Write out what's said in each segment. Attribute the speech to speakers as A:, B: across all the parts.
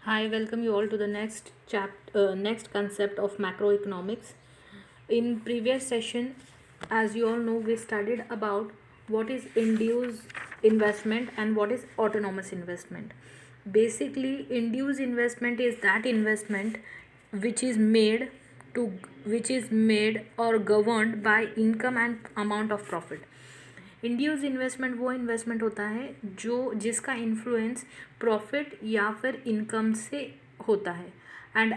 A: Hi, welcome you all to the next concept of macroeconomics. In previous session, as you all know, we studied about what is induced investment and what is autonomous investment. Basically, induced investment is that investment which is made which is made or governed by income and amount of profit. Induce investment वो investment होता है जो जिसका influence profit या फिर income से होता है and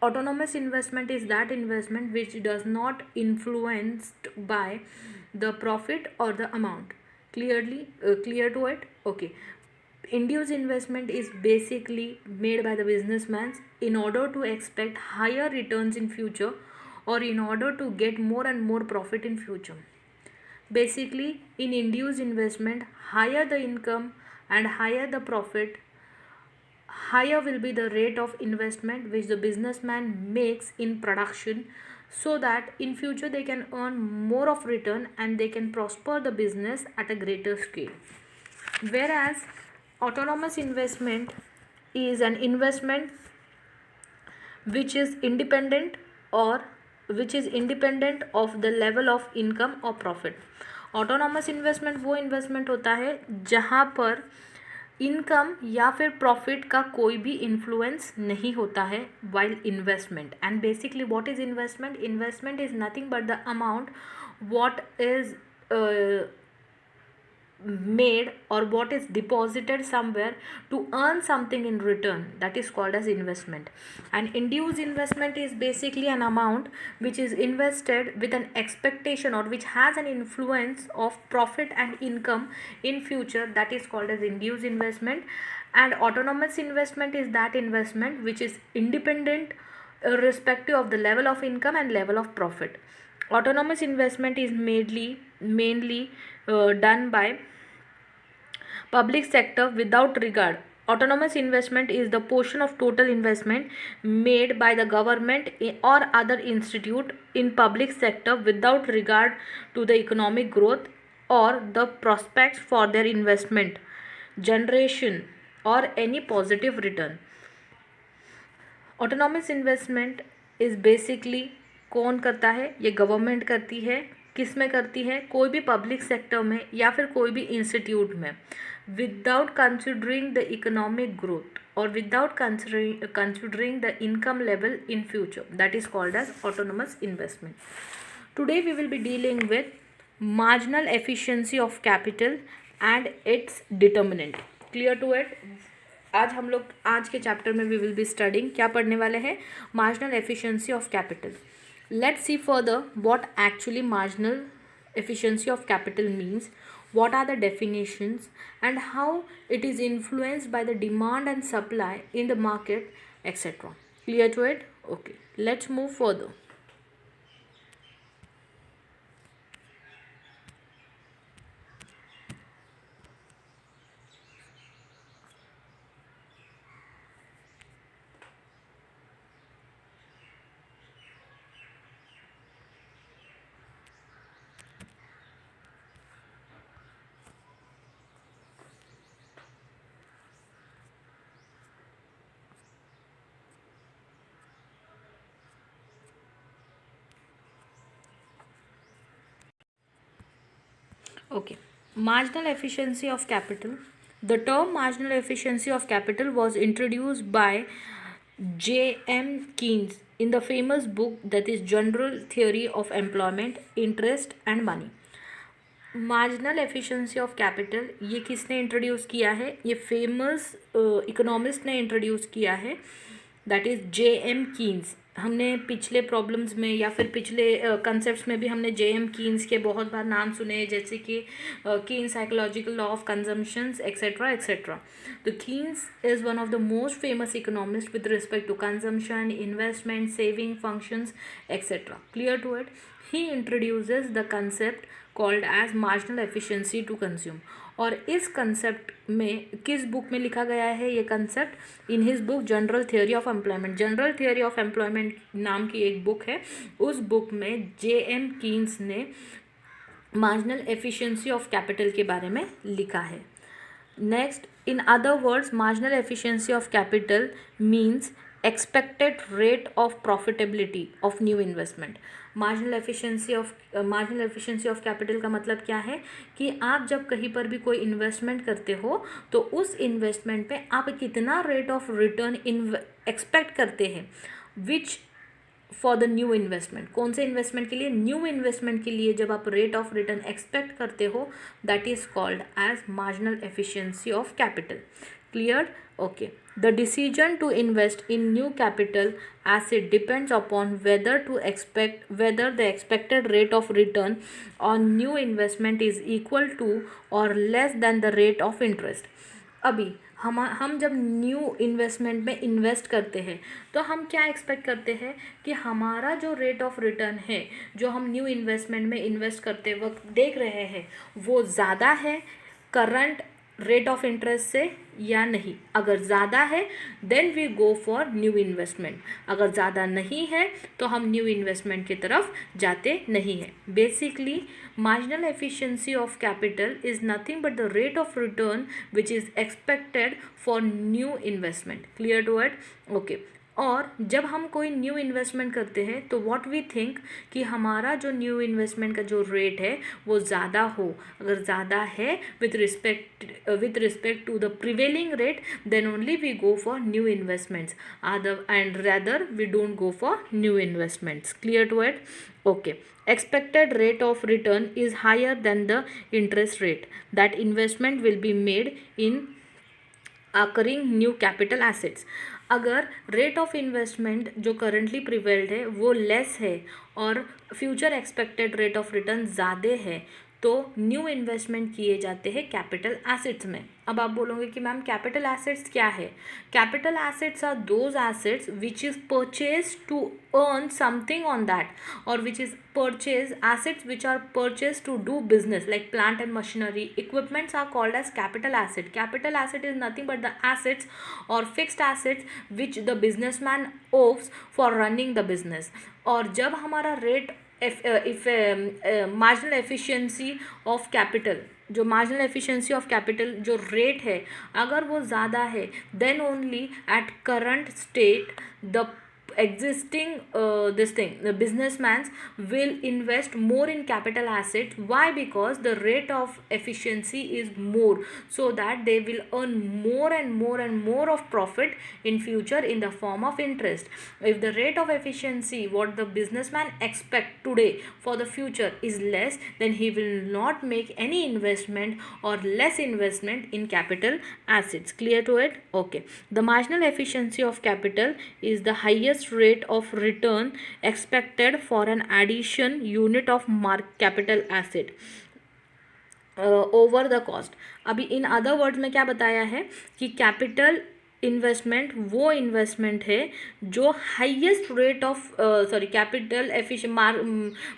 A: autonomous investment is that investment which does not influenced by the profit or the amount. Clear to it? Okay. Induced investment is basically made by the businessmen in order to expect higher returns in future or in order to get more and more profit in future. Basically, in induced investment, higher the income and higher the profit, higher will be the rate of investment which the businessman makes in production, so that in future they can earn more of return and they can prosper the business at a greater scale. Whereas autonomous investment is an investment which is independent or which is independent of the level of income or profit. Autonomous investment वो investment होता है जहाँ पर income या फिर profit का कोई भी इन्फ्लुएंस नहीं होता है while investment. And basically what is investment? Investment is nothing but the amount what is made or what is deposited somewhere to earn something in return, that is called as investment. And induced investment is basically an amount which is invested with an expectation or which has an influence of profit and income in future, that is called as induced investment. And autonomous investment is that investment which is independent irrespective of the level of income and level of profit. Autonomous investment is mainly done by public sector without regard. Autonomous investment is the portion of total investment made by the government or other institute in public sector without regard to the economic growth or the prospects for their investment generation or any positive return. Autonomous investment is basically कौन करता है? ये government करती है. किस में करती है? कोई भी पब्लिक सेक्टर में या फिर कोई भी इंस्टीट्यूट में, without considering the economic growth और without considering the income level in future, that is called as autonomous investment. Today we will be dealing with marginal efficiency of capital and its determinant. Clear to it? आज के chapter में we will be studying क्या पढ़ने वाले हैं? Marginal efficiency of capital. Let's see further what actually marginal efficiency of capital means, what are the definitions, and how it is influenced by the demand and supply in the market, etc. Clear to it? Okay, let's move further. Okay, marginal efficiency of capital. The term marginal efficiency of capital was introduced by J.M. Keynes in the famous book that is General Theory of Employment, Interest and Money. Marginal efficiency of capital ये किसने introduce किया है? ये famous economist ने introduce किया है, that is J.M. Keynes. हमने पिछले प्रॉब्लम्स में या फिर पिछले कंसेप्ट्स में भी हमने J.M. कीन्स के बहुत बार नाम सुने, जैसे कि Keynes psychological law of consumptions etcetera etcetera. तो Keynes is one of the most famous economist with respect to consumption, investment, saving functions etcetera. Clear to it? He introduces the concept called as marginal efficiency to consume. और इस concept में किस book में लिखा गया है ये concept? In his book general theory of employment. General theory of employment नाम की एक बुक है. उस बुक में J.M. कीन्स ने मार्जिनल एफिशिएंसी ऑफ कैपिटल के बारे में लिखा है. Next, in other words, marginal efficiency of capital means expected rate of profitability of new investment. Marginal efficiency of capital का मतलब क्या है कि आप जब कहीं पर भी कोई इन्वेस्टमेंट करते हो तो उस इन्वेस्टमेंट पे आप कितना रेट ऑफ रिटर्न एक्सपेक्ट करते हैं, which for the new investment. कौन से इन्वेस्टमेंट के लिए? न्यू इन्वेस्टमेंट के लिए जब आप रेट ऑफ रिटर्न एक्सपेक्ट करते हो, that is called as marginal efficiency of capital. Clear? Okay. The decision to invest in new capital asset depends upon whether the expected rate of return on new investment is equal to or less than the rate of interest. अभी हम जब new investment में invest करते हैं तो हम क्या expect करते हैं कि हमारा जो रेट ऑफ रिटर्न है, जो हम न्यू इन्वेस्टमेंट में इन्वेस्ट करते वक्त देख रहे हैं, वो ज़्यादा है करंट रेट ऑफ इंटरेस्ट से या नहीं. अगर ज़्यादा है then we go for new investment. अगर ज़्यादा नहीं है तो हम न्यू इन्वेस्टमेंट की तरफ जाते नहीं हैं. Basically marginal efficiency of capital is nothing but the rate of return which is expected for new investment. Clear to it? Okay. और जब हम कोई न्यू इन्वेस्टमेंट करते हैं तो व्हाट वी थिंक कि हमारा जो न्यू इन्वेस्टमेंट का जो रेट है वो ज़्यादा हो. अगर ज़्यादा है with respect to the prevailing rate, then only we go for new investments and rather we don't go for new investments. Clear to it? Okay. Expected rate of return is higher than the interest rate that investment will be made in occurring new capital assets. अगर rate of investment जो currently prevailed है वो less है और future expected rate of return ज़्यादा है तो new investment किए जाते हैं कैपिटल एसेट्स में. अब आप बोलोगे कि मैम कैपिटल एसेट्स क्या है? Capital assets are those assets which is purchase to earn something on that, और which is purchase assets which are purchased to do business like plant and machinery. Equipments are called as capital asset. Capital asset is nothing but the assets or fixed assets which the businessman owes for running the business. और जब हमारा rate marginal efficiency of capital, जो marginal efficiency of capital जो rate है, अगर वो ज़्यादा है then only at current state the existing the businessmen will invest more in capital assets. Why? Because the rate of efficiency is more, so that they will earn more and more and more of profit in future in the form of interest. If the rate of efficiency what the businessman expect today for the future is less, then he will not make any investment or less investment in capital assets. Clear to it? Okay. The marginal efficiency of capital is the highest rate of return expected for an addition unit of capital asset over the cost. अभी in other words में क्या बताया है कि capital investment वो investment है जो highest rate of capital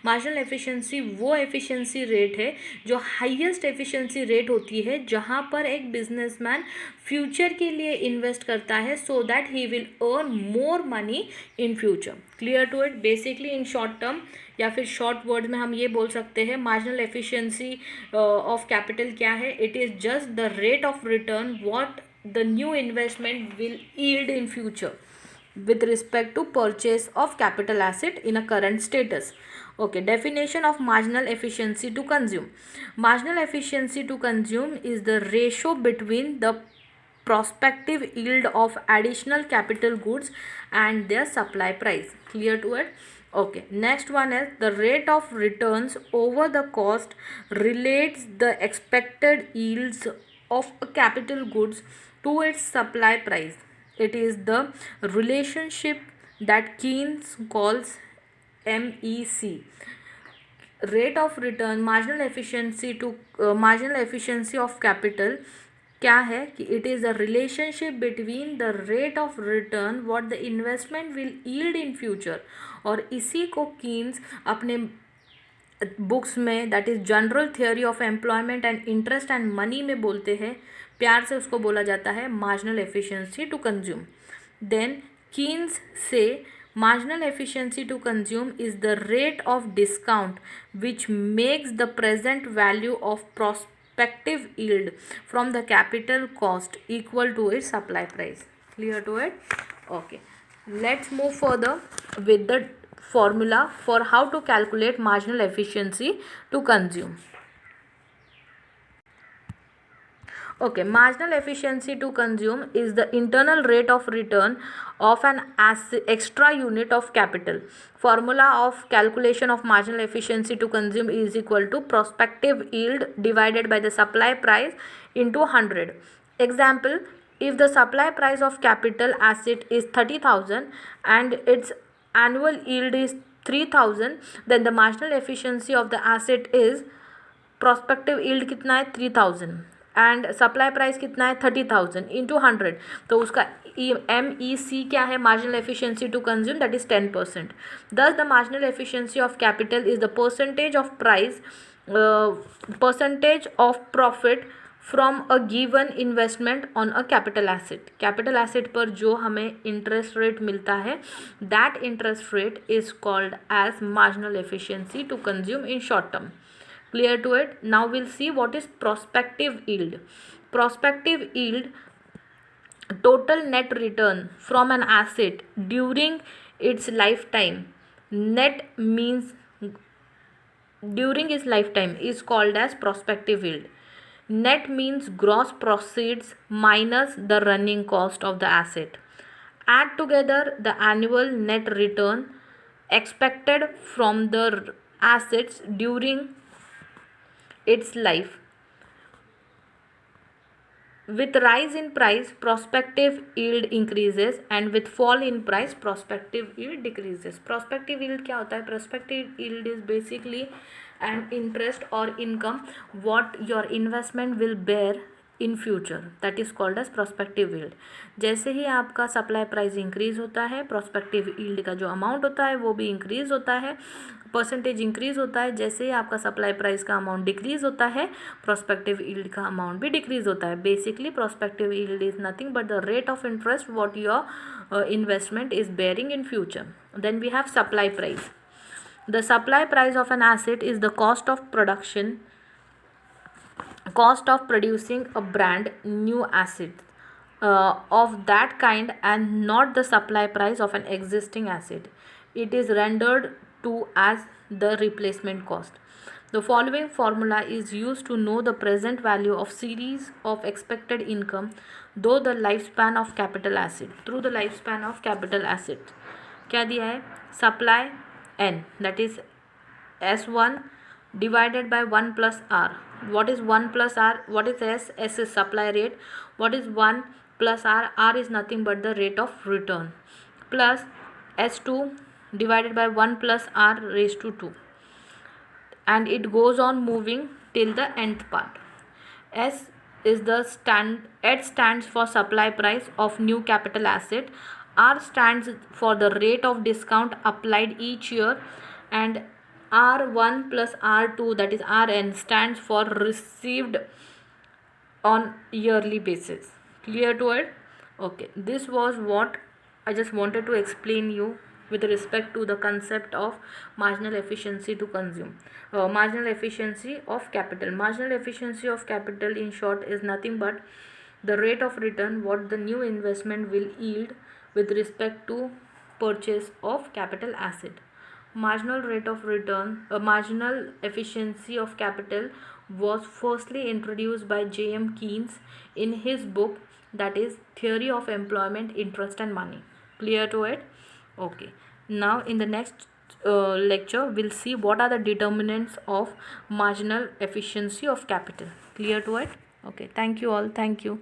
A: marginal efficiency वो एफिशिएंसी रेट है जो हाईएस्ट एफिशिएंसी रेट होती है जहाँ पर एक बिजनेसमैन फ्यूचर के लिए इन्वेस्ट करता है so that he will earn more money in future. Clear to it? Basically in short term या फिर शॉर्ट वर्ड में हम ये बोल सकते हैं मार्जिनल एफिशिएंसी ऑफ कैपिटल क्या है? It is just the rate of return what the new investment will yield in future with respect to purchase of capital asset in a current status. Okay. Definition of marginal efficiency to consume. Marginal efficiency to consume is the ratio between the prospective yield of additional capital goods and their supply price. Clear to it? Okay. Next one is the rate of returns over the cost relates the expected yields of a capital goods to its supply price. It is the relationship that Keynes calls MEC. Rate of return, marginal efficiency of capital क्या है कि it is a relationship between the rate of return what the investment will yield in future. और इसी को Keynes अपने books में that is general theory of employment and interest and money में बोलते हैं. प्यार से उसको बोला जाता है marginal efficiency to consume. Then Keynes से marginal efficiency to consume is the rate of discount which makes the present value of prospective yield from the capital cost equal to its supply price. Clear to it? Okay. Let's move further with the formula for how to calculate marginal efficiency to consume. Okay, marginal efficiency to consume is the internal rate of return of an extra unit of capital. Formula of calculation of marginal efficiency to consume is equal to prospective yield divided by the supply price into 100. Example, if the supply price of capital asset is 30,000 and its annual yield is 3,000, then the marginal efficiency of the asset is prospective yield कितना है 3000 and supply price कितना है 30,000 into 100, तो उसका MEC क्या है, marginal efficiency to consume, that is 10%. दस the marginal efficiency of capital is the percentage of price, percentage of profit from a given investment on a capital asset. Capital asset पर जो हमें interest rate मिलता है, that interest rate is called as marginal efficiency to consume in short term. Clear to it? Now we'll see what is prospective yield. Prospective yield, total net return from an asset during its lifetime. Net means during its lifetime is called as prospective yield. Net means gross proceeds minus the running cost of the asset. Add together the annual net return expected from the assets during its life. With rise in price, prospective yield increases, and with fall in price, prospective yield decreases. Prospective yield क्या होता है? Prospective yield is basically an interest or income what your investment will bear in future, that is called as prospective yield. जैसे ही आपका supply price increase होता है, prospective yield का जो अमाउंट होता है वो भी इंक्रीज होता है, परसेंटेज इंक्रीज होता है. जैसे ही आपका सप्लाई प्राइस का अमाउंट डिक्रीज होता है, प्रोस्पेक्टिव यील्ड का अमाउंट भी डिक्रीज होता है. Basically prospective yield is nothing but the rate of interest what your investment is bearing in future. Then we have supply price. The supply price of an asset is the cost of production, cost of producing a brand new asset of that kind and not the supply price of an existing asset. It is rendered to as the replacement cost. The following formula is used to know the present value of series of expected income though the lifespan of capital asset through the lifespan of capital asset. क्या दिया है? Supply N, that is S1 divided by 1 plus R. What is 1 plus R? What is S? S is supply rate. What is 1 plus R? R is nothing but the rate of return. Plus S2 divided by 1 plus R raised to 2. And it goes on moving till the nth part. S is the H stands for supply price of new capital asset. R stands for the rate of discount applied each year, and R1 plus R2, that is Rn, stands for received on yearly basis. Clear to it? Okay, this was what I just wanted to explain you with respect to the concept of marginal efficiency to consume. Marginal efficiency of capital. Marginal efficiency of capital in short is nothing but the rate of return what the new investment will yield with respect to purchase of capital asset. Marginal rate of return, marginal efficiency of capital was firstly introduced by J.M. Keynes in his book, that is Theory of Employment, Interest and Money. Clear to it? Okay. Now in the next lecture we'll see what are the determinants of marginal efficiency of capital. Clear to it? Okay. Thank you all. Thank you.